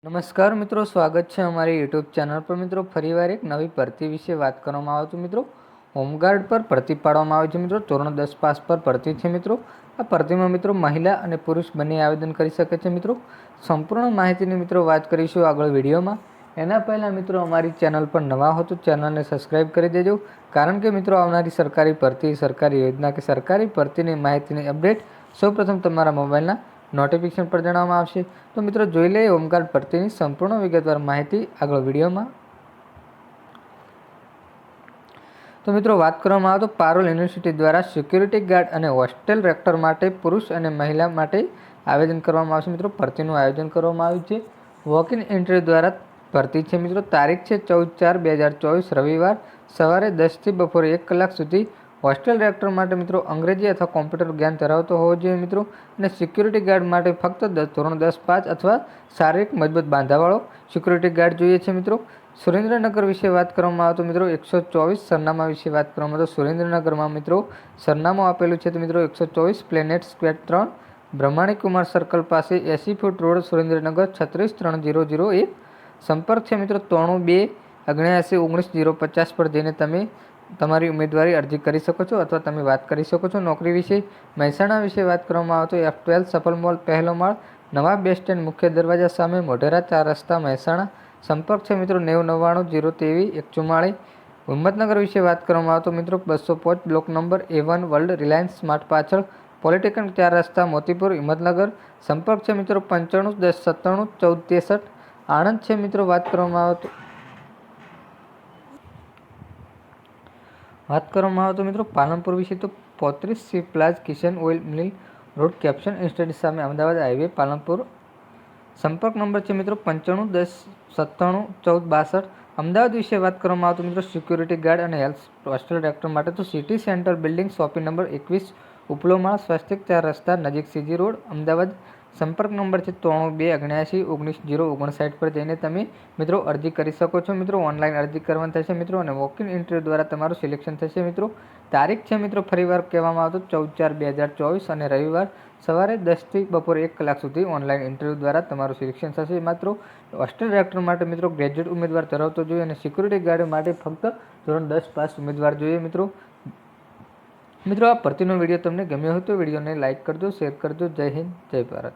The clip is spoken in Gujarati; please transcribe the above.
નમસ્કાર મિત્રો, સ્વાગત છે અમારી યુટ્યુબ ચેનલ પર। મિત્રો ફરીવાર એક નવી ભરતી વિશે વાત કરવામાં આવે તો મિત્રો હોમગાર્ડ પર ભરતી પાડવામાં આવે છે। મિત્રો ધોરણ 10 પાસ પર ભરતી છે। મિત્રો આ ભરતીમાં મિત્રો મહિલા અને પુરુષ બંને આવેદન કરી શકે છે। મિત્રો સંપૂર્ણ માહિતીની મિત્રો વાત કરીશું આગળ વિડીયોમાં। એના પહેલાં મિત્રો અમારી ચેનલ પર નવા હો તો ચેનલને સબસ્ક્રાઈબ કરી દેજો, કારણ કે મિત્રો આવનારી સરકારી ભરતી, સરકારી યોજના કે સરકારી ભરતીની માહિતીની અપડેટ સૌપ્રથમ તમારા મોબાઈલના નોટિફિકેશન પર જણાવવામાં આવશે। તો મિત્રો જોઈ લઈએ હોમગાર્ડ ભરતીની સંપૂર્ણ વિગતવાર માહિતી આગળ વિડીયોમાં। તો મિત્રો વાત કરવામાં આવે તો પારુલ યુનિવર્સિટી દ્વારા સિક્યુરિટી ગાર્ડ અને હોસ્ટેલ રેક્ટર માટે પુરુષ અને મહિલા માટે આવેદન કરવામાં આવશે। મિત્રો ભરતીનું આયોજન કરવામાં આવ્યું છે। વોક ઇન ઇન્ટરવ્યૂ દ્વારા ભરતી છે। મિત્રો તારીખ છે 14/4/2024 રવિવાર સવારે 10 થી બપોરે 1 કલાક સુધી। હોસ્ટેલ રેક્ટર માટે મિત્રો અંગ્રેજી અથવા કોમ્પ્યુટર જ્ઞાન ધરાવતો હોવો જોઈએ મિત્રો। અને સિક્યુરિટી ગાર્ડ માટે ફક્ત ધોરણ 10 પાસ અથવા શારીરિક મજબૂત બાંધાવાળો સિક્યુરિટી ગાર્ડ જોઈએ છે। મિત્રો સુરેન્દ્રનગર વિશે વાત કરવામાં આવે તો મિત્રો 124 સરનામા વિશે વાત કરવામાં આવે તો સુરેન્દ્રનગરમાં મિત્રો સરનામું આપેલું છે। તો મિત્રો 124 planet square 3 Brahmani Kumar circle પાસે 80 ફૂટ રોડ સુરેન્દ્રનગર 363001। સંપર્ક છે મિત્રો 927919 પર જઈને તમે તમારી ઉમેદવારી અરજી કરી શકો છો અથવા તમે વાત કરી શકો છો। નોકરી વિશે મહેસાણા વિશે વાત કરવામાં આવે તો F12 સફલ મોલ પહેલો માળ નવા બસ સ્ટેન્ડ મુખ્ય દરવાજા સામે મોઢેરા 4 રસ્તા મહેસાણા। સંપર્ક છે મિત્રો 9099 023 144। હિંમતનગર વિશે વાત કરવામાં આવે તો મિત્રો 205 block number A1 world Reliance smart પાછળ પોલિટેકનિક 4 રસ્તા મોતીપુર હિંમતનગર। સંપર્ક છે મિત્રો 95 10 97 14 63। આણંદ છે મિત્રો વાત કરવામાં આવે તો મિત્રો પાલનપુર વિશે તો 35 સી પ્લાઝ કિચન ઓઇલ મિલ રોડ કેપ્શન ઇન્સ્ટિટ્યૂટ સામે અમદાવાદ હાઈવે પાલનપુર। સંપર્ક નંબર છે મિત્રો 95 10 97 14 62। અમદાવાદ વિશે વાત કરવામાં આવે તો મિત્રો સિક્યુરિટી ગાર્ડ અને હેલ્થ હોસ્ટેલ રેક્ટર માટે તો city centre building shopping number 21 ઉપલો માળ સ્વસ્તિક 4 રસ્તા નજીક સીજી રોડ અમદાવાદ। સંપર્ક નંબર છે 927919 પર જઈને તમે મિત્રો અરજી કરી શકો છો। મિત્રો ઓનલાઈન અરજી કરવાની થશે મિત્રો અને વોક ઇન ઇન્ટરવ્યૂ દ્વારા તમારું સિલેક્શન થશે। મિત્રો તારીખ છે મિત્રો ફરીવાર કહેવામાં આવે તો 14/4/2024 અને રવિવાર સવારે 10 થી બપોરે 1 કલાક સુધી ઓનલાઈન ઇન્ટરવ્યૂ દ્વારા તમારું સિલેક્શન થશે। મિત્રો હોસ્ટેલ રેક્ટર માટે મિત્રો ગ્રેજ્યુએટ ઉમેદવાર ધરાવતો જોઈએ અને સિક્યુરિટી ગાર્ડ માટે ફક્ત ધોરણ 10 પાસ ઉમેદવાર જોઈએ। મિત્રો આ ભરતીનો વિડીયો તમને ગમ્યો હોય તો વિડીયોને લાઇક કરજો, શેર કરજો। જય હિન્દ, જય ભારત।